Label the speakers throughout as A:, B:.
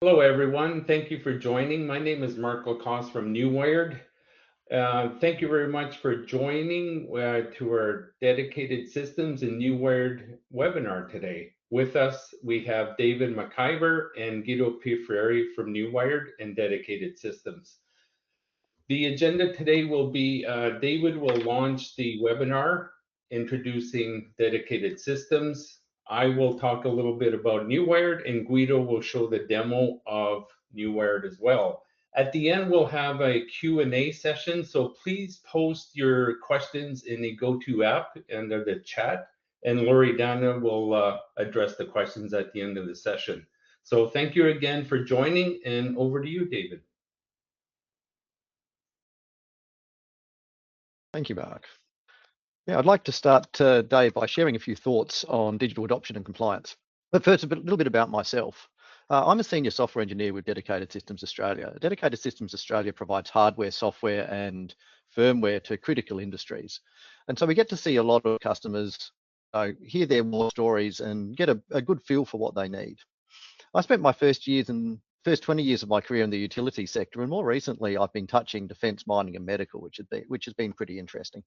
A: Hello, everyone. Thank you for joining. My name is Mark Lacoste from Newired. Thank you very much for joining to our Dedicated Systems and Newired webinar today. With us, we have David McIver and Guido Piffreri from Newired and Dedicated Systems. The agenda today will be David will launch the webinar introducing Dedicated Systems. I will talk a little bit about Newired, and Guido will show the demo of Newired as well. At the end, we'll have a Q&A session, so please post your questions in the GoTo app under the chat, and Loredana will address the questions at the end of the session. So thank you again for joining, and over to you, David.
B: Thank you, Mark. Yeah, I'd like to start today by sharing a few thoughts on digital adoption and compliance. But first, a little bit about myself. I'm a senior software engineer with Dedicated Systems Australia. Dedicated Systems Australia provides hardware, software, and firmware to critical industries. And so we get to see a lot of customers, hear their war stories, and get a good feel for what they need. I spent my first 20 years of my career in the utility sector, and more recently, I've been touching defence, mining, and medical, which has been pretty interesting.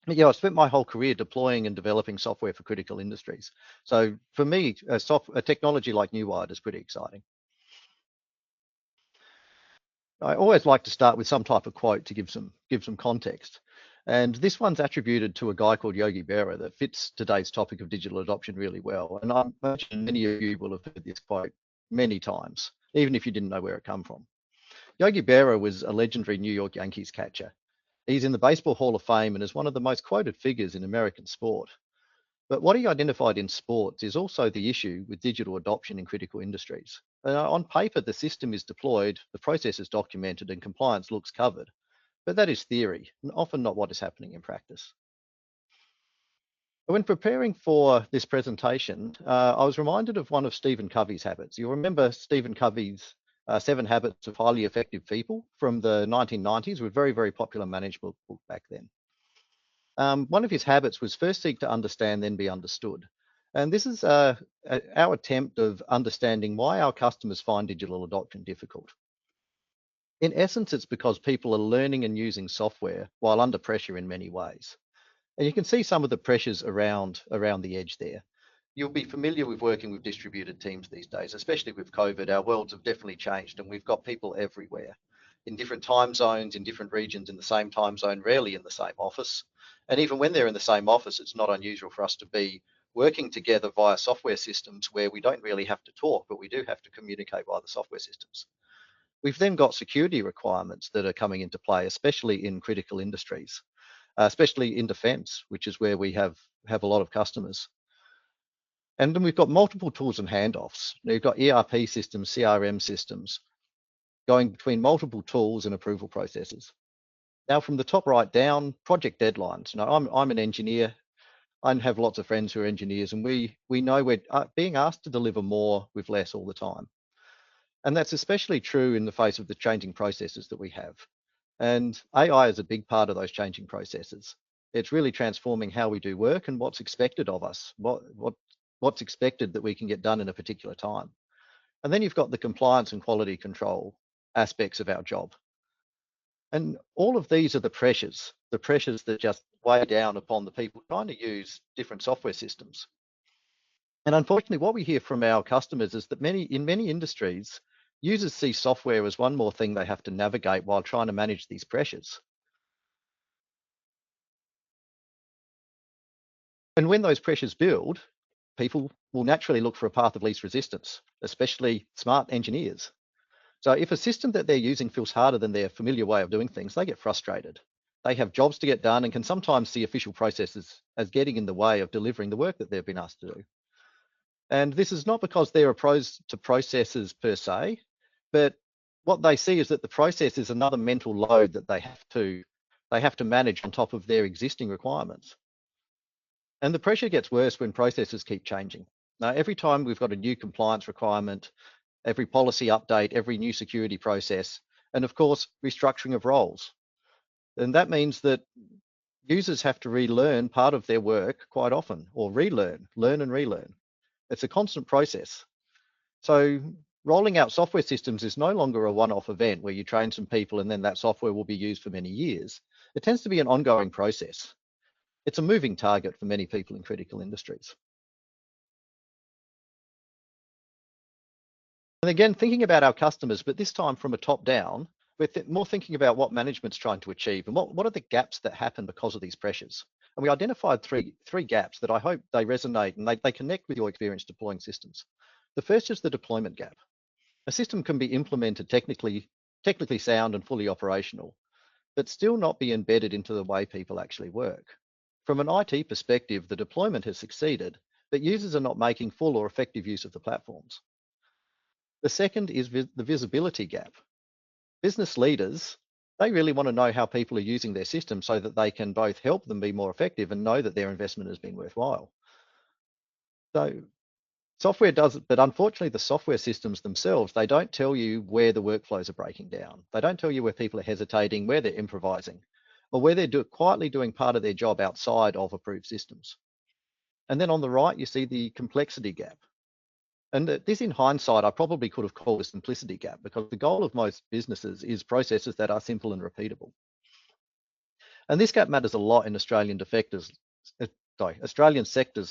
B: Yeah, I've spent my whole career deploying and developing software for critical industries. So for me, a technology like Newired is pretty exciting. I always like to start with some type of quote to give some context. And this one's attributed to a guy called Yogi Berra that fits today's topic of digital adoption really well. And I imagine many of you will have heard this quote many times, even if you didn't know where it come from. Yogi Berra was a legendary New York Yankees catcher. He's in the Baseball Hall of Fame and is one of the most quoted figures in American sport. But what he identified in sports is also the issue with digital adoption in critical industries. On paper, the system is deployed, the process is documented, and compliance looks covered. But that is theory, and often not what is happening in practice. When preparing for this presentation, I was reminded of one of Stephen Covey's habits. You'll remember Stephen Covey's 7 Habits of Highly Effective People from the 1990s, were very, very popular management book back then. One of his habits was first seek to understand, then be understood. And this is our attempt of understanding why our customers find digital adoption difficult. In essence, it's because people are learning and using software while under pressure in many ways. And you can see some of the pressures around the edge there. You'll be familiar with working with distributed teams these days, especially with COVID. Our worlds have definitely changed, and we've got people everywhere in different time zones, in different regions, in the same time zone, rarely in the same office. And even when they're in the same office, it's not unusual for us to be working together via software systems where we don't really have to talk, but we do have to communicate via the software systems. We've then got security requirements that are coming into play, especially in critical industries, especially in defence, which is where we have a lot of customers. And then we've got multiple tools and handoffs. Now, you've got ERP systems, CRM systems, going between multiple tools and approval processes. Now, from the top right down, project deadlines. Now, I'm an engineer. I have lots of friends who are engineers, and we know we're being asked to deliver more with less all the time. And that's especially true in the face of the changing processes that we have. And AI is a big part of those changing processes. It's really transforming how we do work and what's expected of us, what's expected that we can get done in a particular time. And then you've got the compliance and quality control aspects of our job. And all of these are the pressures that just weigh down upon the people trying to use different software systems. And unfortunately, what we hear from our customers is that in many industries, users see software as one more thing they have to navigate while trying to manage these pressures. And when those pressures build, people will naturally look for a path of least resistance, especially smart engineers. So if a system that they're using feels harder than their familiar way of doing things, they get frustrated. They have jobs to get done and can sometimes see official processes as getting in the way of delivering the work that they've been asked to do. And this is not because they're opposed to processes per se, but what they see is that the process is another mental load that they have to manage on top of their existing requirements. And the pressure gets worse when processes keep changing. Now, every time we've got a new compliance requirement, every policy update, every new security process, and of course, restructuring of roles. And that means that users have to relearn part of their work quite often, or learn and relearn. It's a constant process. So Rolling out software systems is no longer a one-off event where you train some people and then that software will be used for many years. It tends to be an ongoing process. It's a moving target for many people in critical industries. And again, thinking about our customers, but this time from a top down, we're more thinking about what management's trying to achieve and what are the gaps that happen because of these pressures. And we identified three gaps that I hope they resonate and they connect with your experience deploying systems. The first is the deployment gap. A system can be implemented technically sound and fully operational, but still not be embedded into the way people actually work. From an IT perspective, the deployment has succeeded, but users are not making full or effective use of the platforms. The second is the visibility gap. Business leaders, they really want to know how people are using their system so that they can both help them be more effective and know that their investment has been worthwhile. So software does it, but unfortunately the software systems themselves, they don't tell you where the workflows are breaking down. They don't tell you where people are hesitating, where they're improvising, or where they're quietly doing part of their job outside of approved systems. And then on the right, you see the complexity gap. And this, in hindsight, I probably could have called a simplicity gap because the goal of most businesses is processes that are simple and repeatable. And this gap matters a lot in Australian sectors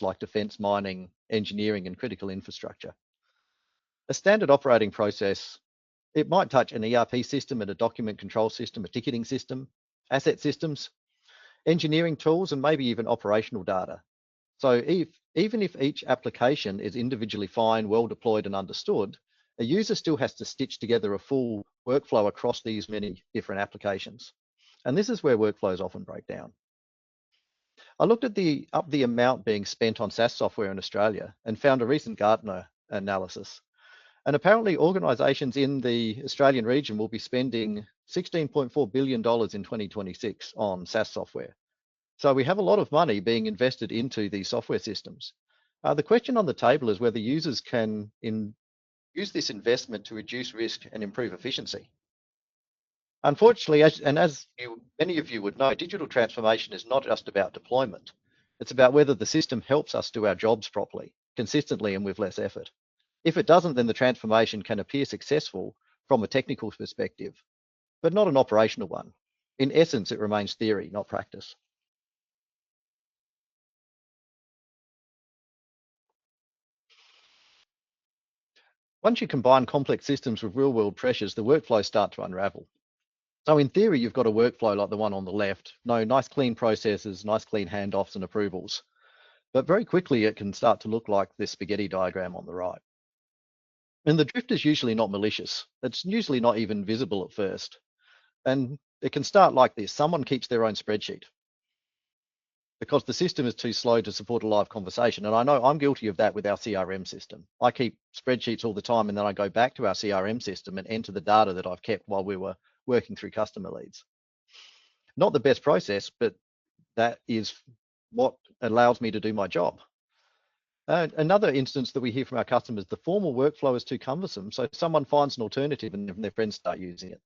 B: like defence, mining, engineering, and critical infrastructure. A standard operating process, it might touch an ERP system and a document control system, a ticketing system, asset systems, engineering tools, and maybe even operational data. So even if each application is individually fine, well deployed and understood, a user still has to stitch together a full workflow across these many different applications. And this is where workflows often break down. I looked at the amount being spent on SaaS software in Australia and found a recent Gartner analysis. And apparently organisations in the Australian region will be spending $16.4 billion in 2026 on SaaS software. So we have a lot of money being invested into these software systems. The question on the table is whether users can use this investment to reduce risk and improve efficiency. Unfortunately, as many of you would know, digital transformation is not just about deployment. It's about whether the system helps us do our jobs properly, consistently and with less effort. If it doesn't, then the transformation can appear successful from a technical perspective, but not an operational one. In essence, it remains theory, not practice. Once you combine complex systems with real-world pressures, the workflows start to unravel. So in theory, you've got a workflow like the one on the left. No, nice clean processes, nice clean handoffs and approvals. But very quickly, it can start to look like this spaghetti diagram on the right. And the drift is usually not malicious. It's usually not even visible at first. And it can start like this. Someone keeps their own spreadsheet because the system is too slow to support a live conversation. And I know I'm guilty of that with our CRM system. I keep spreadsheets all the time, and then I go back to our CRM system and enter the data that I've kept while we were working through customer leads. Not the best process, but that is what allows me to do my job. Another instance that we hear from our customers, the formal workflow is too cumbersome, so someone finds an alternative and their friends start using it.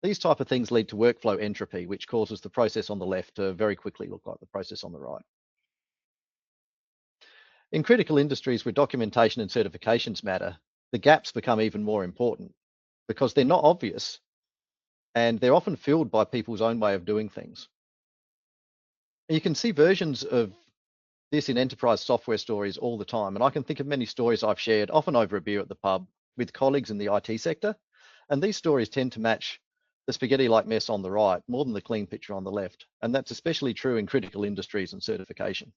B: These type of things lead to workflow entropy, which causes the process on the left to very quickly look like the process on the right. In critical industries where documentation and certifications matter, the gaps become even more important because they're not obvious and they're often filled by people's own way of doing things. And you can see versions of this in enterprise software stories all the time. And I can think of many stories I've shared, often over a beer at the pub, with colleagues in the IT sector. And these stories tend to match the spaghetti-like mess on the right more than the clean picture on the left. And that's especially true in critical industries and certification.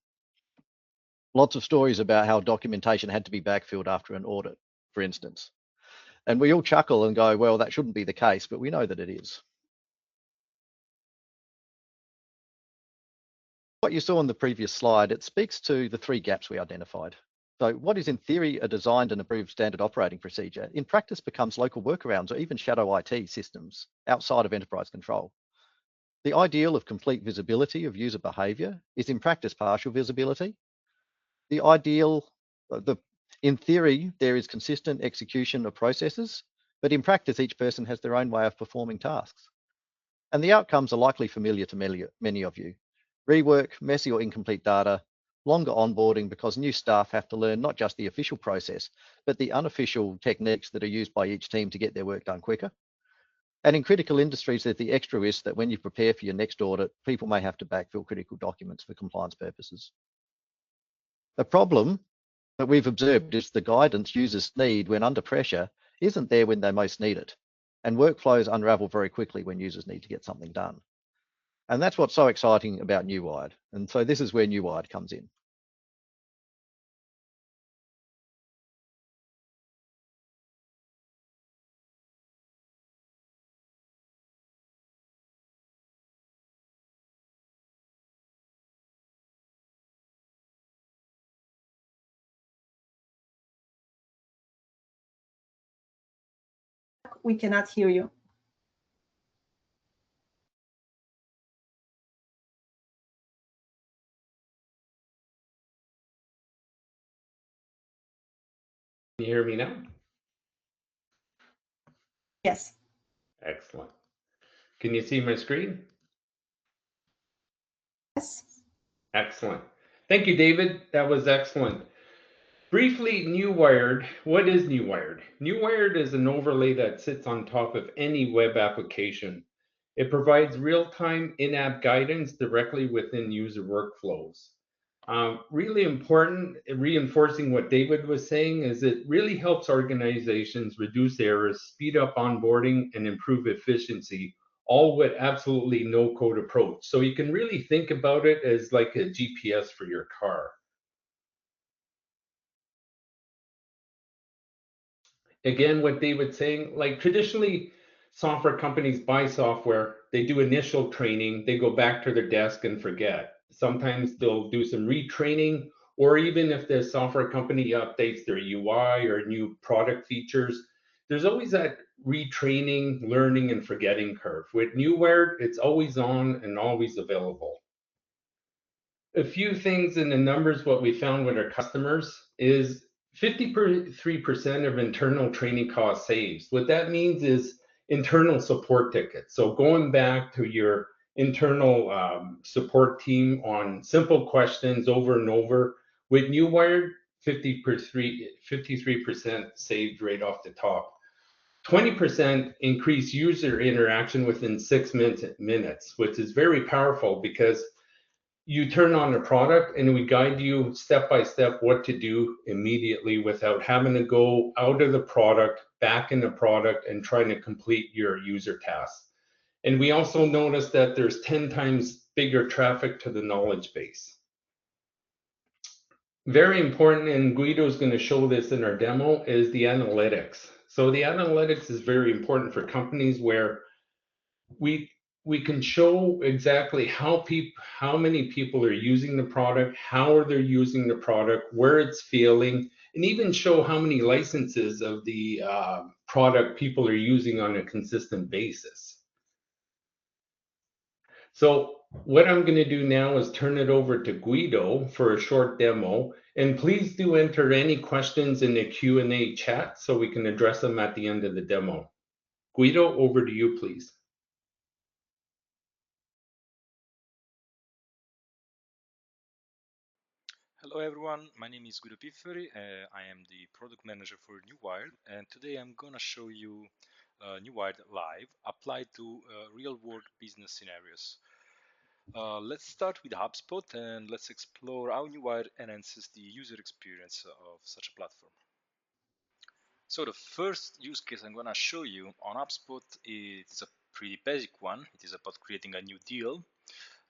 B: Lots of stories about how documentation had to be backfilled after an audit, for instance. And we all chuckle and go, well, that shouldn't be the case, but we know that it is. What you saw on the previous slide, it speaks to the three gaps we identified. So what is in theory a designed and approved standard operating procedure, in practice becomes local workarounds or even shadow IT systems outside of enterprise control. The ideal of complete visibility of user behavior is in practice partial visibility. The ideal, in theory, there is consistent execution of processes, but in practice, each person has their own way of performing tasks. And the outcomes are likely familiar to many of you. Rework, messy or incomplete data, longer onboarding because new staff have to learn not just the official process, but the unofficial techniques that are used by each team to get their work done quicker. And in critical industries, there's the extra risk that when you prepare for your next audit, people may have to backfill critical documents for compliance purposes. The problem that we've observed is the guidance users need when under pressure isn't there when they most need it. And workflows unravel very quickly when users need to get something done. And that's what's so exciting about Newired. And so this is where Newired comes in.
C: We cannot hear you.
A: Can you hear me now?
C: Yes.
A: Excellent. Can you see my screen?
C: Yes.
A: Excellent. Thank you, David. That was excellent. Briefly, Newired. What is Newired? Newired is an overlay that sits on top of any web application. It provides real-time in-app guidance directly within user workflows. Really important, reinforcing what David was saying, is it really helps organizations reduce errors, speed up onboarding, and improve efficiency, all with absolutely no code approach. So you can really think about it as like a GPS for your car. Again, what David's saying, like traditionally, software companies buy software, they do initial training, they go back to their desk and forget. Sometimes they'll do some retraining, or even if the software company updates their UI or new product features, there's always that retraining, learning, and forgetting curve. With Newired, it's always on and always available. A few things in the numbers, what we found with our customers is 53% of internal training cost saves. What that means is internal support tickets. So going back to your internal support team on simple questions over and over. With Newired, 53% saved right off the top. 20% increase user interaction within 6 minutes, which is very powerful because you turn on the product and we guide you step by step what to do immediately without having to go out of the product, back in the product, and trying to complete your user tasks. And we also noticed that there's 10 times bigger traffic to the knowledge base. Very important, and Guido's going to show this in our demo, is the analytics. So the analytics is very important for companies where we can show exactly how many people are using the product, how are they using the product, where it's failing, and even show how many licenses of the product people are using on a consistent basis. So what I'm going to do now is turn it over to Guido for a short demo, and please do enter any questions in the Q&A chat so we can address them at the end of the demo. Guido, over to you, please.
D: Hello everyone, my name is Guido Pifferi. I am the product manager for Newired, and today I'm gonna show you Newired live applied to real-world business scenarios. Let's start with HubSpot and let's explore how Newired enhances the user experience of such a platform. So the first use case I'm gonna show you on HubSpot is a pretty basic one. It is about creating a new deal.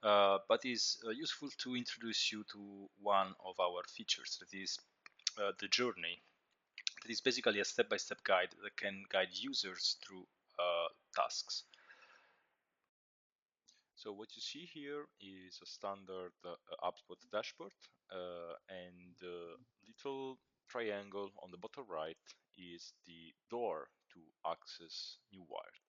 D: But is useful to introduce you to one of our features, that is the journey. That is basically a step-by-step guide that can guide users through tasks. So what you see here is a standard HubSpot dashboard, and the little triangle on the bottom right is the door to access Newired.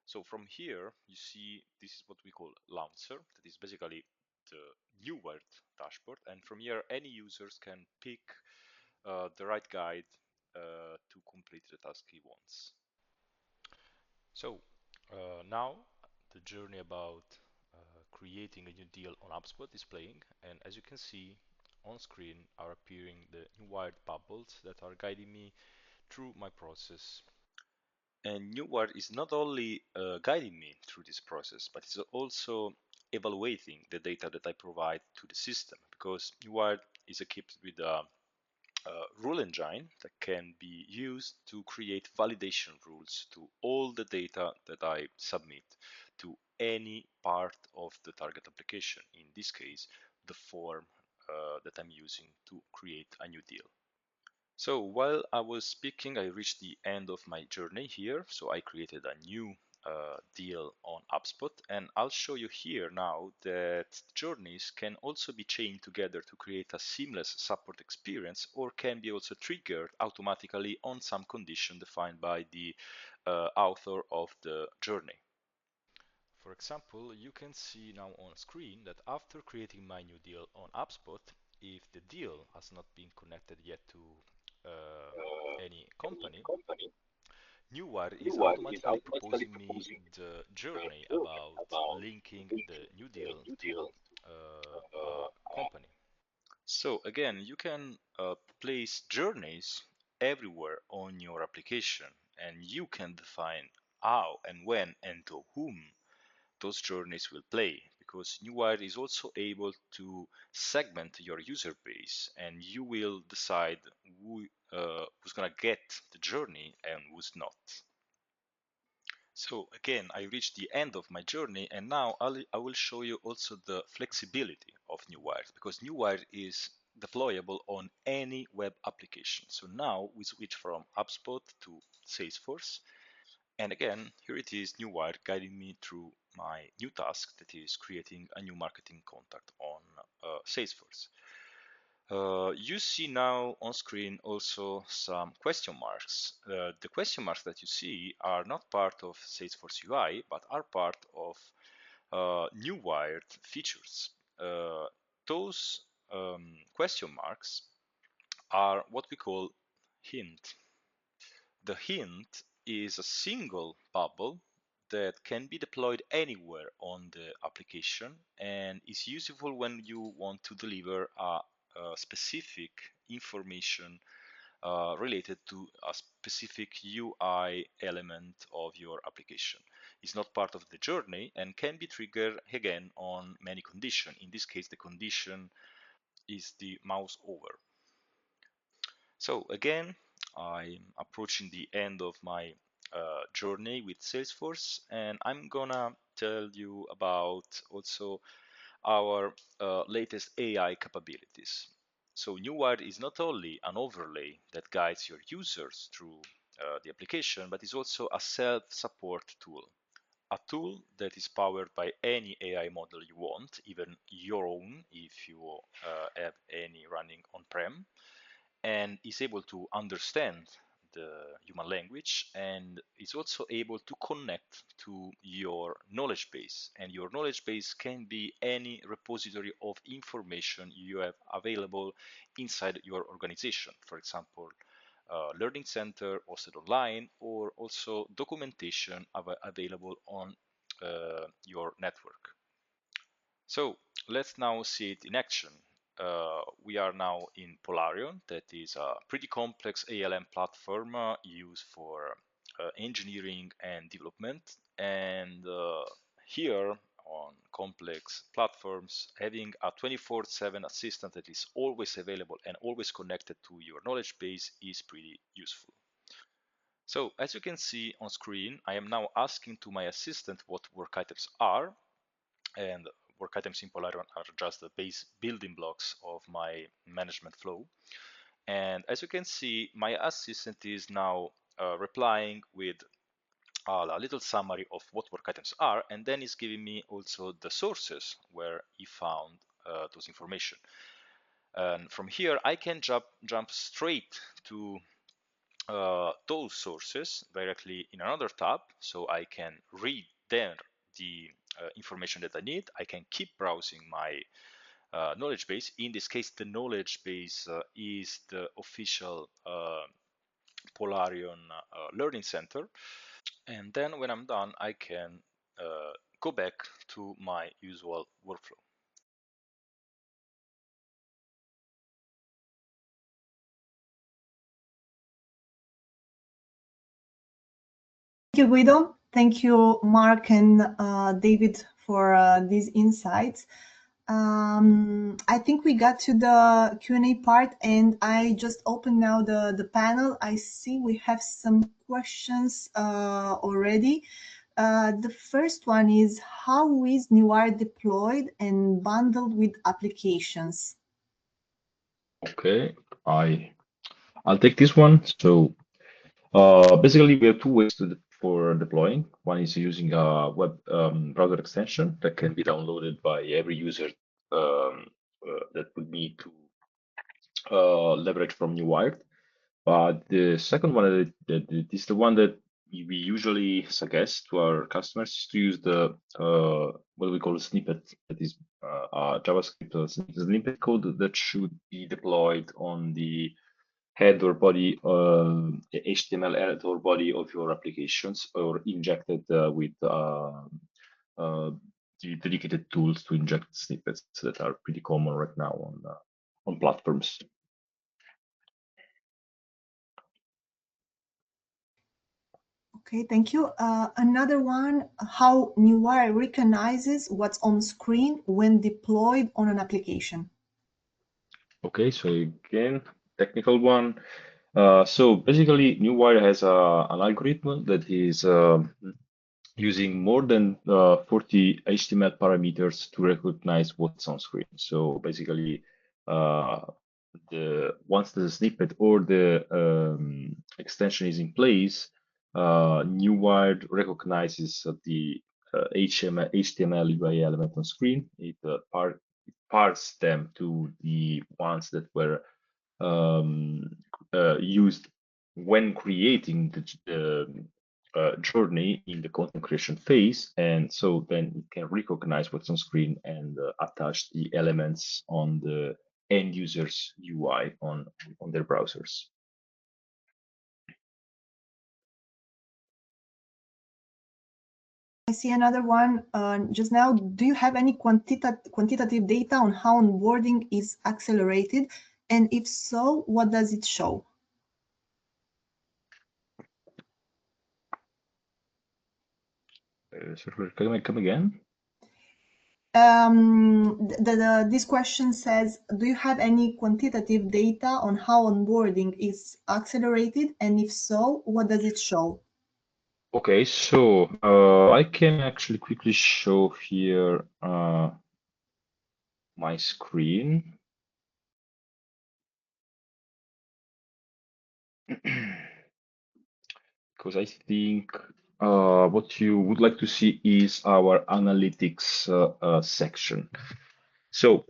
D: So from here, you see this is what we call launcher. That is basically the Newired dashboard. And from here, any users can pick the right guide to complete the task he wants. So now the journey about creating a new deal on HubSpot is playing. And as you can see, on screen are appearing the Newired bubbles that are guiding me through my process. And Newired is not only guiding me through this process, but it's also evaluating the data that I provide to the system, because Newired is equipped with a rule engine that can be used to create validation rules to all the data that I submit to any part of the target application. In this case, the form that I'm using to create a new deal. So while I was speaking, I reached the end of my journey here. So I created a new deal on HubSpot, and I'll show you here now that journeys can also be chained together to create a seamless support experience, or can be also triggered automatically on some condition defined by the author of the journey. For example, you can see now on screen that after creating my new deal on HubSpot, if the deal has not been connected yet to any company, Newired is automatically proposing me the journey about linking the new deal to a company. So again, you can place journeys everywhere on your application, and you can define how and when and to whom those journeys will play, because Newired is also able to segment your user base, and you will decide who's gonna get the journey and who's not. So again, I reached the end of my journey, and now I will show you also the flexibility of Newired, because Newired is deployable on any web application. So now we switch from HubSpot to Salesforce. And again, here it is, Newired, guiding me through my new task, that is creating a new marketing contact on Salesforce. You see now on screen also some question marks. The question marks that you see are not part of Salesforce UI, but are part of Newired features. Those question marks are what we call hint. The hint is a single bubble that can be deployed anywhere on the application and is useful when you want to deliver a specific information related to a specific UI element of your application. It's not part of the journey and can be triggered again on many conditions. In this case, the condition is the mouse over. So again, I'm approaching the end of my journey with Salesforce, and I'm gonna tell you about also our latest AI capabilities. So Newired is not only an overlay that guides your users through the application, but is also a self-support tool. A tool that is powered by any AI model you want, even your own if you have any running on-prem, and is able to understand the human language, and is also able to connect to your knowledge base. And your knowledge base can be any repository of information you have available inside your organization. For example, learning center hosted online, or also documentation available on your network. So let's now see it in action. We are now in Polarion, that is a pretty complex ALM platform used for engineering and development. And here on complex platforms, having a 24/7 assistant that is always available and always connected to your knowledge base is pretty useful. So as you can see on screen, I am now asking to my assistant what work items are, and work items in Polarion are just the base building blocks of my management flow. And as you can see, my assistant is now replying with a little summary of what work items are, and then is giving me also the sources where he found those information. And from here, I can jump straight to those sources directly in another tab, so I can read there the information that I need. I can keep browsing my knowledge base. In this case, the knowledge base is the official Polarion Learning Center. And then when I'm done, I can go back to my usual workflow.
C: you, Guido. Thank you, Mark and David, for these insights. I think we got to the Q&A part, and I just opened now the panel. I see we have some questions already. The first one is, how is Newired deployed and bundled with applications?
E: Okay, I'll take this one. So basically, we have two ways for deploying. One is using a web browser extension that can be downloaded by every user that would need to leverage from Newired. But the second one that is the one that we usually suggest to our customers is to use the what we call a snippet, that is a JavaScript snippet code that should be deployed on the head or body, HTML head or body of your applications, or injected with the dedicated tools to inject snippets that are pretty common right now on platforms.
C: Okay, thank you. Another one, how Newired recognizes what's on screen when deployed on an application.
E: Okay, so again, technical one. So basically, Newired has an algorithm that is using more than 40 HTML parameters to recognize what's on screen. So basically, once the snippet or the extension is in place, Newired recognizes the HTML UI element on screen. It parts them to the ones that were used when creating the journey in the content creation phase, and so then it can recognize what's on screen and attach the elements on the end user's UI on their browsers.
C: I see another one just now. Do you have any quantitative data on how onboarding is accelerated? And if so, what does it show?
E: Sorry, can I come again?
C: This question says, do you have any quantitative data on how onboarding is accelerated? And if so, what does it show?
E: Okay, so I can actually quickly show here my screen. Because I think what you would like to see is our analytics section. So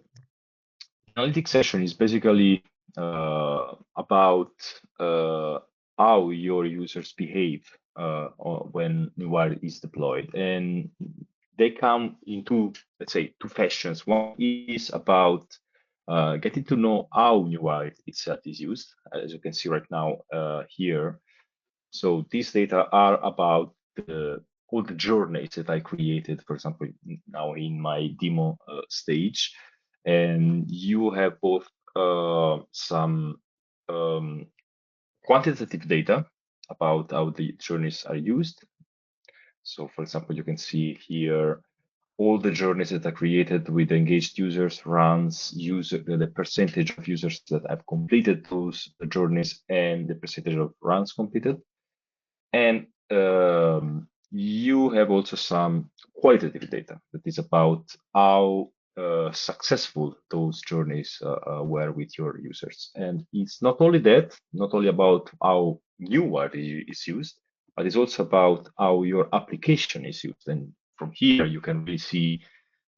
E: analytics section is basically about how your users behave when Newired is deployed, and they come into, let's say, two fashions. One is about getting to know how Newired itself is used, as you can see right now here. So these data are about all the journeys that I created, for example, now in my demo stage. And you have both some quantitative data about how the journeys are used. So for example, you can see here all the journeys that are created with engaged users, runs, the percentage of users that have completed those journeys, and the percentage of runs completed. And you have also some qualitative data that is about how successful those journeys were with your users. And it's not only that, not only about how Newired is used, but it's also about how your application is used. And from here, you can really see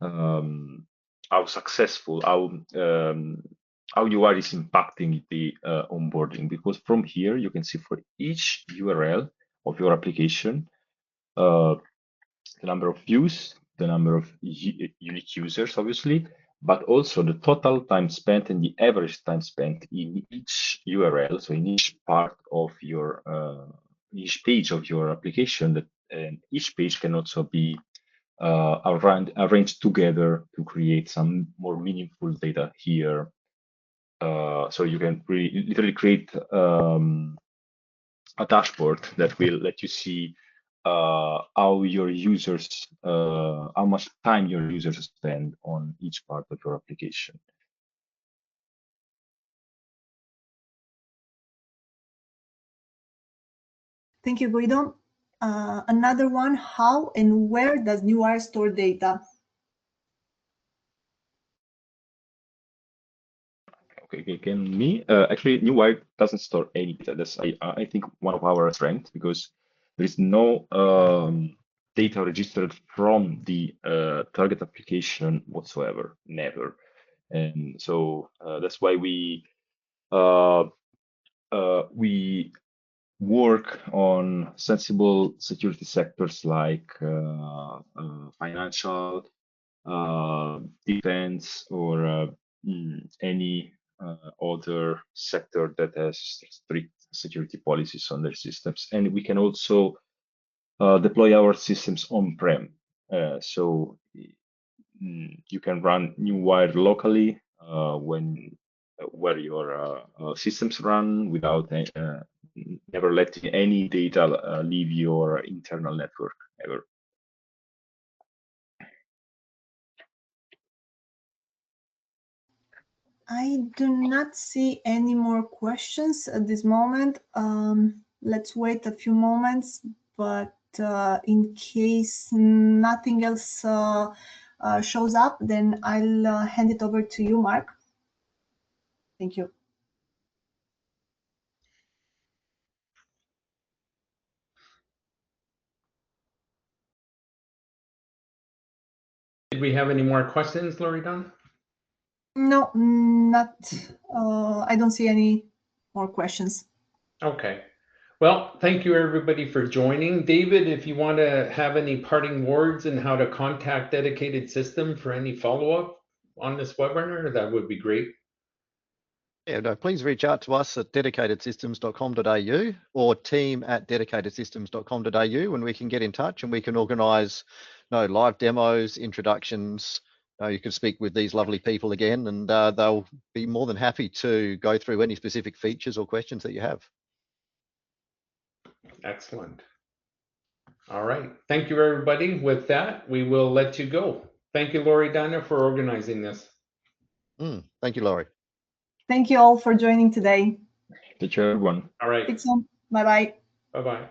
E: how successful, how Newired is impacting the onboarding. Because from here, you can see for each URL of your application, the number of views, the number of unique users, obviously, but also the total time spent and the average time spent in each URL. So in each part of your, each page of your application, that and each page can also be arranged together to create some more meaningful data here. So you can literally create a dashboard that will let you see how your users, how much time your users spend on each part of your application.
C: Thank you, Guido. Another one, how and where does Newired store data?
E: Okay, can me? Actually, Newired doesn't store any data. That's I think one of our strengths, because there is no data registered from the target application whatsoever, never. And so that's why we work on sensible security sectors like financial, defense, or any other sector that has strict security policies on their systems. And we can also deploy our systems on-prem. So you can run Newired locally where your systems run without never letting any data leave your internal network ever.
C: I do not see any more questions at this moment. Let's wait a few moments, but in case nothing else shows up, then I'll hand it over to you, Mark. Thank you.
A: Did we have any more questions, Loredana?
C: No, not. I don't see any more questions.
A: Okay. Well, thank you everybody for joining. David, if you want to have any parting words and how to contact Dedicated System for any follow-up on this webinar, that would be great.
B: Yeah, no, please reach out to us at dedicatedsystems.com.au or team@dedicatedsystems.com.au, and we can get in touch and we can organise live demos, introductions. You can speak with these lovely people again, and they'll be more than happy to go through any specific features or questions that you have.
A: Excellent. All right. Thank you, everybody. With that, we will let you go. Thank you, Loredana, for organizing this.
B: Thank you, Laurie.
C: Thank you all for joining today.
E: Take care, everyone.
A: All right.
C: Speak soon. Bye-bye.
A: Bye-bye.